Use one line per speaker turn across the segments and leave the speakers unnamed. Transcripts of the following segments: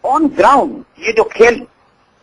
On ground ये जो खेल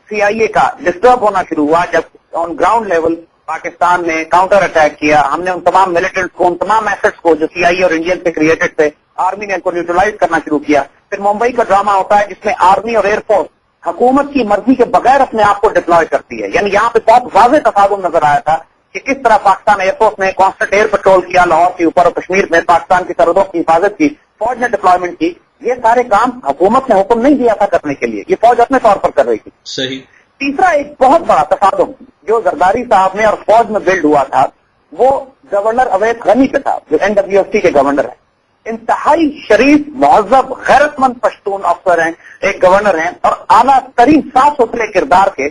CIA का डिस्टर्ब होना शुरू हुआ, जब ऑन ग्राउंड लेवल पाकिस्तान ने काउंटर अटैक किया, हमने उन तमाम मिलिटेंट्स को, उन तमाम एसेट्स को जो CIA और इंडियन से क्रिएटेड थे, आर्मी ने इनको न्यूट्रलाइज करना शुरू किया। फिर मुंबई का ड्रामा होता है जिसमें आर्मी और एयरफोर्स हुकूमत की मर्जी के बगैर अपने आप को डिप्लॉय करती है। यानी यहाँ पे बहुत वाज़ेह तफावुन नजर आया था कि किस तरह पाकिस्तान एयरफोर्स ने कांस्टेंट एयर पेट्रोल किया लाहौर के ऊपर और कश्मीर में पाकिस्तान की सरहदों की हिफाजत की, फौज ने डिप्लॉयमेंट की। ये सारे काम हुकूमत ने हुक्म नहीं दिया था करने के लिए, ये फौज अपने तौर पर कर रही थी।
सही।
तीसरा एक बहुत बड़ा तफादुम जो जरदारी साहब में और फौज में बिल्ड हुआ था वो गवर्नर अवैध गनी पे था, जो NWFT के गवर्नर है। इंतहाई शरीफ, मुहज़्ज़ब, गैरतमंद पश्तून अफसर हैं, एक गवर्नर हैं और आला तरीन साफ सुथरे किरदार के,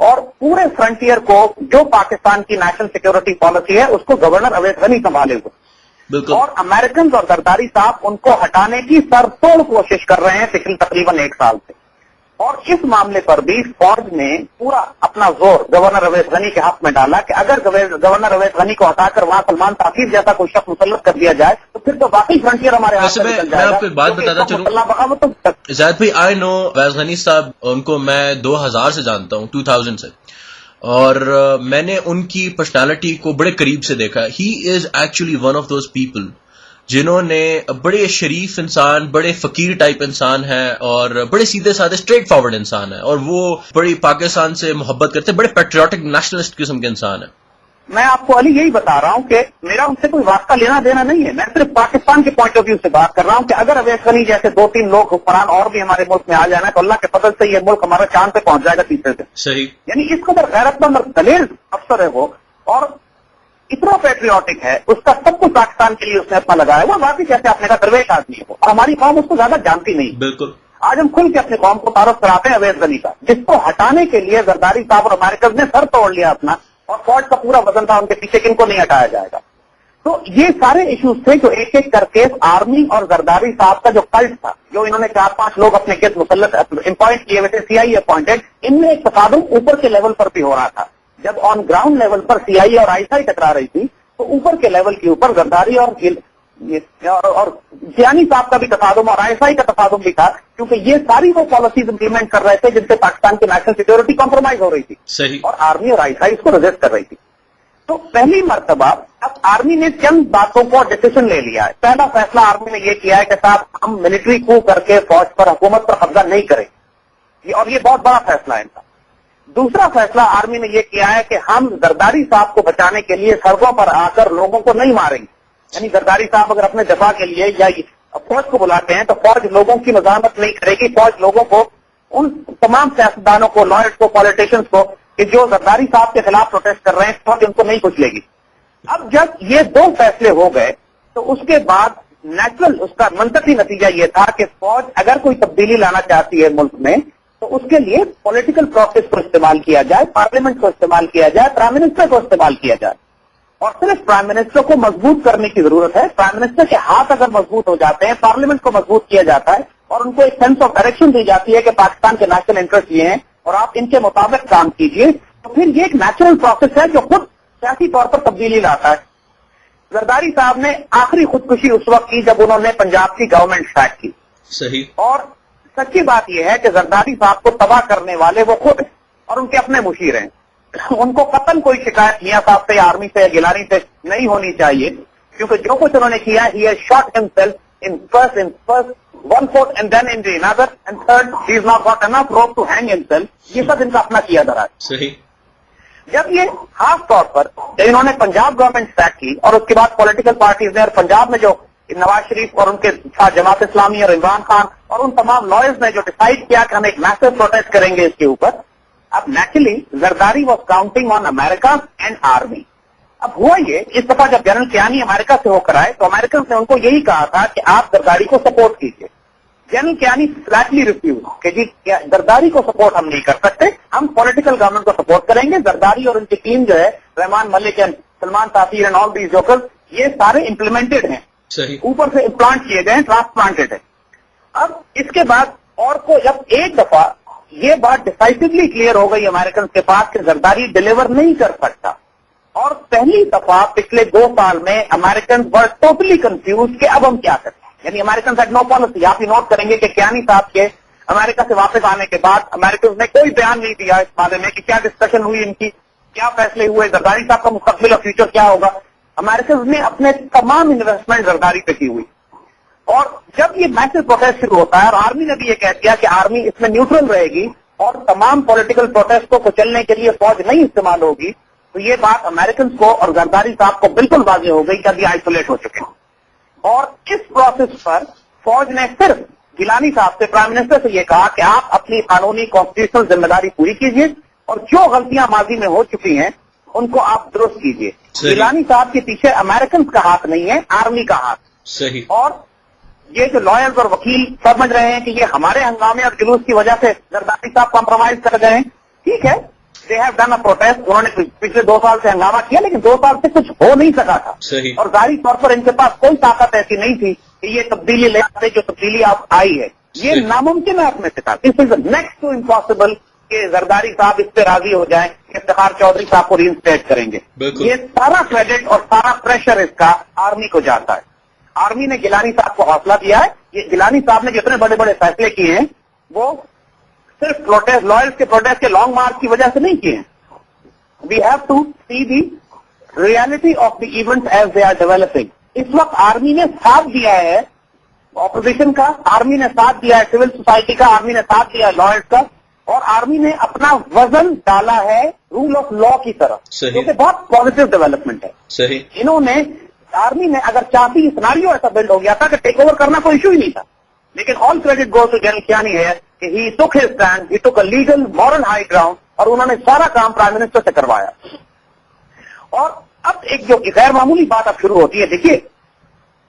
और पूरे फ्रंटियर को जो पाकिस्तान की नेशनल सिक्योरिटी पॉलिसी है उसको गवर्नर अवैध गनी संभाले हुए। और अमेरिकन और जरदारी साहब उनको हटाने की सरतोड़ कोशिश कर रहे हैं पिछले तकरीबन 1 साल से। और इस मामले पर भी फौज ने पूरा अपना जोर गवर्नर अवैध गनी के हक में डाला कि अगर गवर्नर अवैध गनी को हटाकर वहां सलमान ताकीर जैसा कोई शख्स मुसल्लत कर दिया जाए तो फिर तो वाकई फ्रंटियर हमारे हाथ से निकल जाएगा।
मैं आपको एक बात बताता चलूं ज़ाहिद भाई, आई नो अवैध गनी साहब, उनको मैं 2000 से जानता हूं, 2000 से, और मैंने उनकी पर्सनालिटी को बड़े करीब से देखा। He is actually one of those people जिन्होंने, बड़े शरीफ इंसान, बड़े फकीर टाइप इंसान है और बड़े सीधे साधे स्ट्रेट फॉरवर्ड इंसान है, और वो बड़ी पाकिस्तान से मोहब्बत करते, बड़े पेट्रियाटिक नेशनलिस्ट किस्म के इंसान है।
मैं आपको अली यही बता रहा हूं कि मेरा उनसे कोई वास्ता लेना देना नहीं है, मैं सिर्फ पाकिस्तान के पॉइंट ऑफ व्यू से बात कर रहा हूं कि अगर अवैध गनी जैसे 2-3 लोग हुक्मरान और भी हमारे मुल्क में आ जाना तो अल्लाह के फजल से ये मुल्क हमारा चांद पे पहुंच जाएगा तीसरे से।
सही।
यानी इस कदर गैरतमंद और दलेर अफसर है वो, और इतना पेट्रियाटिक है, उसका सब कुछ पाकिस्तान के लिए उसने अपना लगाया हुआ। वाकई जैसे आपने कहा दरवेश आदमी है वो, और हमारी कौम उसको ज्यादा जानती नहीं।
बिल्कुल।
आज हम खुल के अपने कौम को तारुफ कराते हैं अवैध गनी का, जिसको हटाने के लिए जरदारी साहब और अमेरिकन ने सर तोड़ लिया अपना, और फौज का पूरा वजन था उनके पीछे किनको नहीं हटाया जाएगा। तो ये सारे इश्यूज थे जो एक एक करके आर्मी और जरदारी साहब का जो कल्ट था, जो इन्होंने 4-5 लोग अपने गिर्द मुसल्लत अपॉइंट किए हुए थे, CIA अपॉइंटेड, इनमें एक तफादुम ऊपर के लेवल पर भी हो रहा था। जब ऑन ग्राउंड लेवल पर CIA और ISI टकरा रही थी तो ऊपर के लेवल के ऊपर जरदारी और जियानी साहब का भी तफादुम और ISI का तफादुम भी था, क्योंकि ये सारी वो पॉलिसीज इंप्लीमेंट कर रहे थे जिनसे पाकिस्तान की नेशनल सिक्योरिटी कॉम्प्रोमाइज हो रही थी।
सही।
और आर्मी और ISI इसको रिजेक्ट कर रही थी। तो पहली मर्तबा अब आर्मी ने चंद बातों को डिसीजन ले लिया है। पहला फैसला आर्मी ने यह किया है कि साहब हम मिलिट्री को करके फौज पर, हुकूमत पर कब्जा नहीं करेंगे, और ये बहुत बड़ा फैसला है इनका। दूसरा फैसला आर्मी ने यह किया है कि हम जरदारी साहब को बचाने के लिए सड़कों पर आकर लोगों को नहीं मारेंगे। यानी जरदारी साहब अगर अपने दफा के लिए या फौज को बुलाते हैं तो फौज लोगों की मजामत नहीं करेगी, फौज लोगों को, उन तमाम सियासतदानों को, लॉयर्स को, पॉलिटिशियंस को कि जो जरदारी साहब के खिलाफ प्रोटेस्ट कर रहे हैं, फौज उनको नहीं कुछ लेगी। अब जब ये 2 फैसले हो गए तो उसके बाद नेचुरल उसका मंतकी नतीजा ये था कि फौज अगर कोई तब्दीली लाना चाहती है मुल्क में तो उसके लिए पॉलिटिकल प्रोसेस को इस्तेमाल किया जाए, पार्लियामेंट को इस्तेमाल किया जाए, प्राइम मिनिस्टर को इस्तेमाल किया जाए। और सिर्फ प्राइम मिनिस्टर को मजबूत करने की जरूरत है। प्राइम मिनिस्टर के हाथ अगर मजबूत हो जाते हैं, पार्लियामेंट को मजबूत किया जाता है और उनको एक सेंस ऑफ डायरेक्शन दी जाती है कि पाकिस्तान के नेशनल इंटरेस्ट ये हैं और आप इनके मुताबिक काम कीजिए, तो फिर ये एक नेचुरल प्रोसेस है जो खुद सियासी तौर पर तब्दीली लाता है। जरदारी साहब ने आखिरी खुदकुशी उस वक्त की जब उन्होंने पंजाब की गवर्नमेंट स्टार्ट की।
सही।
और सच्ची बात यह है कि जरदारी साहब को तबाह करने वाले वो खुद हैं और उनके अपने मुशीर हैं। उनको कतन कोई शिकायत मियां साहब से, आर्मी से, गिलानी से नहीं होनी चाहिए, क्योंकि जो कुछ उन्होंने किया, he has shot himself in first 1 foot and then in another and third he has not got enough rope to hang himself. ये सब इनका अपना किया जा रहा है।
सही।
जब ये खास तौर पर जब इन्होंने पंजाब गवर्नमेंट स्टार्ट की और उसके बाद पॉलिटिकल पार्टीज ने, और पंजाब में जो नवाज शरीफ और उनके साथ जमात इस्लामी और इमरान खान और उन तमाम लॉयर्स ने जो डिसाइड किया कि हम एक मैसिव प्रोटेस्ट करेंगे इसके ऊपर, अब naturally Zardari was counting on America and army. अब हुआ ये, इस दफा जब जनरल कियानी अमेरिका से होकर आए तो अमेरिकन ने उनको यही कहा था कि आप जरदारी को सपोर्ट कीजिए। जनरल कियानी फ्लैटली रिफ्यूज कि जी जरदारी को सपोर्ट हम नहीं कर सकते, हम पॉलिटिकल गवर्नमेंट को सपोर्ट करेंगे। जरदारी और उनकी टीम जो है, रहमान मलिक एंड सलमान तासीर एंड ऑल दीज जोकर्स, ये सारे इम्प्लीमेंटेड हैं, ऊपर से इम्प्लांट किए गए हैं, ट्रांसप्लांटेड है। अब इसके बाद और को जब एक दफा ये बात डिसाइसिवली क्लियर हो गई अमेरिकन के पास कि जरदारी डिलीवर नहीं कर सकता, और पहली दफा पिछले 2 साल में अमेरिकन वर टोटली कंफ्यूज कि अब हम क्या करें। यानी अमेरिकन हैड नो पॉलिसी। आप ही नोट करेंगे कि कियानी साहब के امریکہ سے واپس آنے کے بعد امریکن نے کوئی بیان نہیں دیا اس بارے میں کہ کیا ڈسکشن ہوئی ان کی, کیا فیصلے ہوئے, زرداری صاحب کا مستقبل اور فیوچر کیا ہوگا. امریکن نے اپنے تمام انویسٹمنٹ زرداری پہ کی ہوئی. اور جب یہ میسج پروٹیسٹ شروع ہوتا ہے اور آرمی نے بھی یہ کہہ دیا کہ آرمی اس میں نیوٹرل رہے گی اور تمام پولیٹیکل پروٹیسٹوں کو چلنے کے لیے فوج نہیں استعمال ہوگی, تو یہ بات امریکن کو اور زرداری صاحب کو بالکل واضح ہو گئی کہ ابھی آئسولیٹ ہو چکے ہیں. اور اس پروسیس پر فوج نے صرف گیلانی صاحب سے, پرائم منسٹر سے یہ کہا کہ آپ اپنی قانونی کانسٹیٹیوشنل ذمہ داری پوری کیجیے اور جو غلطیاں ماضی میں ہو چکی ہیں ان کو آپ درست کیجیے. گیلانی صاحب کے پیچھے امریکن کا ہاتھ نہیں ہے, آرمی کا ہاتھ.
صحیح.
اور یہ جو لائرز اور وکیل سمجھ رہے ہیں کہ یہ ہمارے ہنگامے اور جلوس کی وجہ سے زرداری صاحب کمپرومائز کر گئے ہیں, ٹھیک ہے, they have done a protest, انہوں نے پچھلے 2 سال سے ہنگامہ کیا لیکن 2 سال سے کچھ ہو نہیں سکا تھا.
صحیح.
اور ظاہری طور پر ان کے پاس کوئی طاقت ایسی نہیں تھی کہ یہ تبدیلی لے آتے جو تبدیلی اب آئی ہے. یہ ناممکن ہے اپنے سے. دس از نیکسٹ ٹو امپاسبل کہ زرداری صاحب اس پہ راضی ہو جائیں کہ افتخار چودھری صاحب کو ری انسٹیٹ کریں گے. یہ سارا کریڈٹ اور سارا پریشر اس کا آرمی کو جاتا ہے. آرمی نے گیلانی صاحب کو حوصلہ دیا ہے. یہ گیلانی صاحب نے جتنے بڑے بڑے فیصلے کیے ہیں وہ صرف پروٹیسٹ, لائرز کے پروٹیسٹ کے لانگ مارچ کی وجہ سے نہیں کیے ہیں. We have to see the reality of the event as they are developing. اس وقت آرمی نے ساتھ دیا ہے اپوزیشن کا, آرمی نے ساتھ دیا ہے سول سوسائٹی کا, آرمی نے ساتھ دیا ہے لائرز کا, اور آرمی نے اپنا وزن ڈالا ہے رول آف لا کی طرف, جو کہ بہت پازیٹو ڈیولپمنٹ ہے.
صحیح.
انہوں نے, آرمی نے اگر چاہتی سناریو ایسا بلڈ ہو گیا تھا کہ ٹیک اوور کرنا کوئی ایشو ہی نہیں تھا, لیکن all credit goes to General Kayani ہے کہ he took his stand, he took a legal moral high ground, اور انہوں نے سارا کام پرائم منسٹر سے کروایا. اور اب ایک جو غیر معمولی بات اب شروع ہوتی ہے. دیکھیے,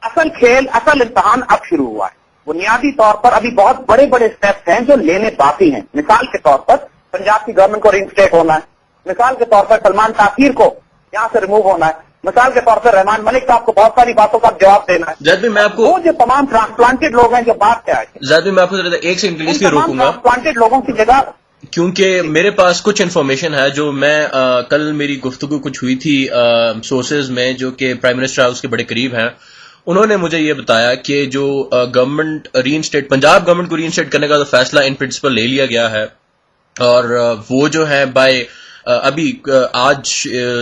اصل کھیل, اصل امتحان اب شروع ہوا ہے. بنیادی طور پر ابھی بہت بڑے بڑے اسٹیپس ہیں جو لینے باقی ہیں. مثال کے طور پر پنجاب کی گورنمنٹ کو ری انسٹیٹ ہونا ہے, مثال کے طور پر سلمان تاخیر کو یہاں سے ریموو ہونا ہے, مثال کے طور پر رحمان ملک صاحب کو بہت ساری باتوں کا جواب دینا ہے.
زید بھائی میں آپ کو,
وہ جو تمام ٹرانسپلانٹڈ لوگ ہیں جو بات کیا ہے,
زید بھائی میں آپ کو ایک سیکنڈ کے لیے روکوں گا.
ٹرانسپلانٹڈ لوگوں کی جگہ,
کیونکہ میرے پاس کچھ انفارمیشن ہے جو میں کل میری گفتگو کچھ ہوئی تھی سورسز میں جو کہ پرائم منسٹر ہاؤس کے بڑے قریب ہیں. انہوں نے مجھے یہ بتایا کہ جو گورنمنٹ ری انسٹیٹ, پنجاب گورنمنٹ کو ری انسٹیٹ کرنے کا تو فیصلہ ان پرنسپل لے لیا گیا ہے, اور وہ جو ہے بائی ابھی آج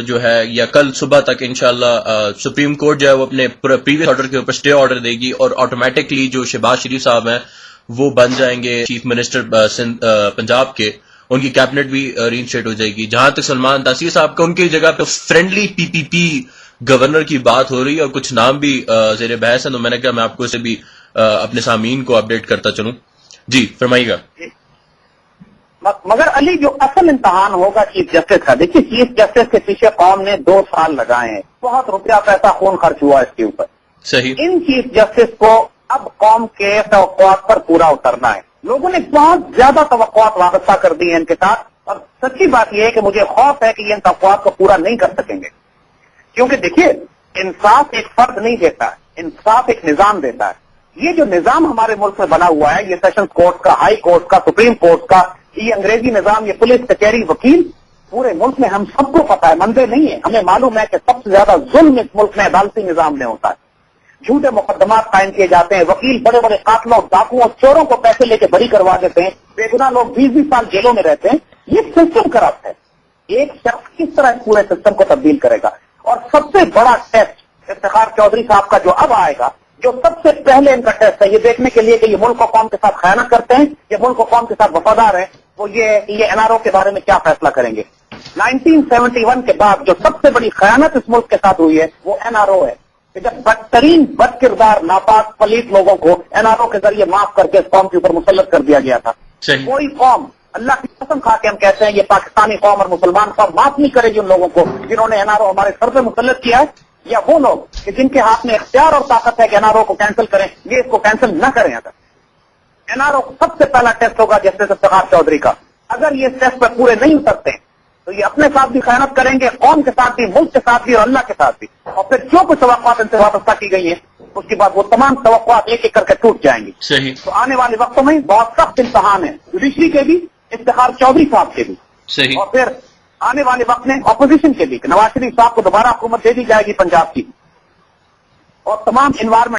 جو ہے یا کل صبح تک انشاءاللہ سپریم کورٹ جو ہے وہ اپنے پریویس آرڈر کے اوپر اسٹے آرڈر دے گی, اور آٹومیٹکلی جو شہباز شریف صاحب ہیں وہ بن جائیں گے چیف منسٹر پنجاب کے, ان کی کیبنٹ بھی ری انسٹیٹ ہو جائے گی. جہاں تک سلمان تاثیر صاحب کا ان کی جگہ پہ فرینڈلی پی پی پی گورنر کی بات ہو رہی ہے, اور کچھ نام بھی زیر بحث ہیں, تو میں نے کہا میں آپ کو اسے بھی اپنے سامعین کو اپڈیٹ کرتا چلوں. جی فرمائیے گا.
مگر علی جو اصل امتحان ہوگا چیف جسٹس کا, دیکھیے چیف جسٹس کے پیچھے قوم نے 2 سال لگائے ہیں, بہت روپیہ پیسہ خون خرچ ہوا اس کے اوپر.
صحیح.
ان چیف جسٹس کو اب قوم کے توقعات پر پورا اترنا ہے. لوگوں نے بہت زیادہ توقعات وابستہ کر دی ہیں ان کے ساتھ, اور سچی بات یہ ہے کہ مجھے خوف ہے کہ یہ ان توقعات کو پورا نہیں کر سکیں گے. کیونکہ دیکھیے, انصاف ایک فرد نہیں دیتا ہے, انصاف ایک نظام دیتا ہے. یہ جو نظام ہمارے ملک میں بنا ہوا ہے, یہ سیشنز کورٹ کا, ہائی کورٹ کا, سپریم کورٹ کا, یہ انگریزی نظام, یہ پولیس کچہری, وکیل, پورے ملک میں ہم سب کو پتا ہے, مندے نہیں ہے, ہمیں معلوم ہے کہ سب سے زیادہ ظلم اس ملک میں عدالتی نظام میں ہوتا ہے. جھوٹے مقدمات قائم کیے جاتے ہیں, وکیل بڑے بڑے قاتلوں, ڈاکوؤں, چوروں کو پیسے لے کے بری کروا دیتے ہیں, بے گناہ لوگ 20-20 سال جیلوں میں رہتے ہیں. یہ سسٹم کرپٹ ہے. ایک شخص کس طرح اس پورے سسٹم کو تبدیل کرے گا؟ اور سب سے بڑا ٹیسٹ افتخار چودھری صاحب کا جو اب آئے گا, جو سب سے پہلے ان کا ٹیسٹ ہے, یہ دیکھنے کے لیے کہ یہ ملک و قوم کے ساتھ خیانت کرتے ہیں, یہ ملک و قوم کے ساتھ وفادار ہیں, وہ یہ این آر او کے بارے میں کیا فیصلہ کریں گے. 1971 کے بعد جو سب سے بڑی خیانت اس ملک کے ساتھ ہوئی ہے وہ این آر او ہے, کہ جب بدترین بد کردار, ناپاک, پلیت لوگوں کو این آر او کے ذریعے معاف کر کے اس قوم کے اوپر مسلط کر دیا گیا تھا. کوئی قوم, اللہ کی قسم کھا کے ہم کہتے ہیں, یہ پاکستانی قوم اور مسلمان قوم معاف نہیں کرے گی ان لوگوں کو جنہوں نے این آر او ہمارے سر پہ مسلط کیا ہے, یا وہ لوگ کہ جن کے ہاتھ میں اختیار اور طاقت ہے کہ این آر او کو کینسل کریں, یہ اس کو کینسل نہ کریں. اگر این آر او سب سے پہلا ٹیسٹ ہوگا جسٹس افتخار چودھری کا, اگر یہ اس ٹیسٹ پہ پورے نہیں اترتے تو یہ اپنے ساتھ بھی خیانت کریں گے, قوم کے ساتھ بھی, ملک کے ساتھ بھی, اور اللہ کے ساتھ بھی. اور پھر جو کچھ توقعات ان سے وابستہ کی گئی ہیں اس کے بعد وہ تمام توقعات ایک ایک کر کے ٹوٹ جائیں گی.
صحیح.
تو آنے والے وقتوں میں بہت سخت امتحان ہے, جوڈیشری کے بھی, افتخار چودھری صاحب کے بھی.
صحیح.
اور پھر آنے والے وقت میں اپوزیشن کے بھی, نواز شریف صاحب کو دوبارہ حکومت دے دی جائے گی پنجاب کی, اور تمام انوائرمنٹ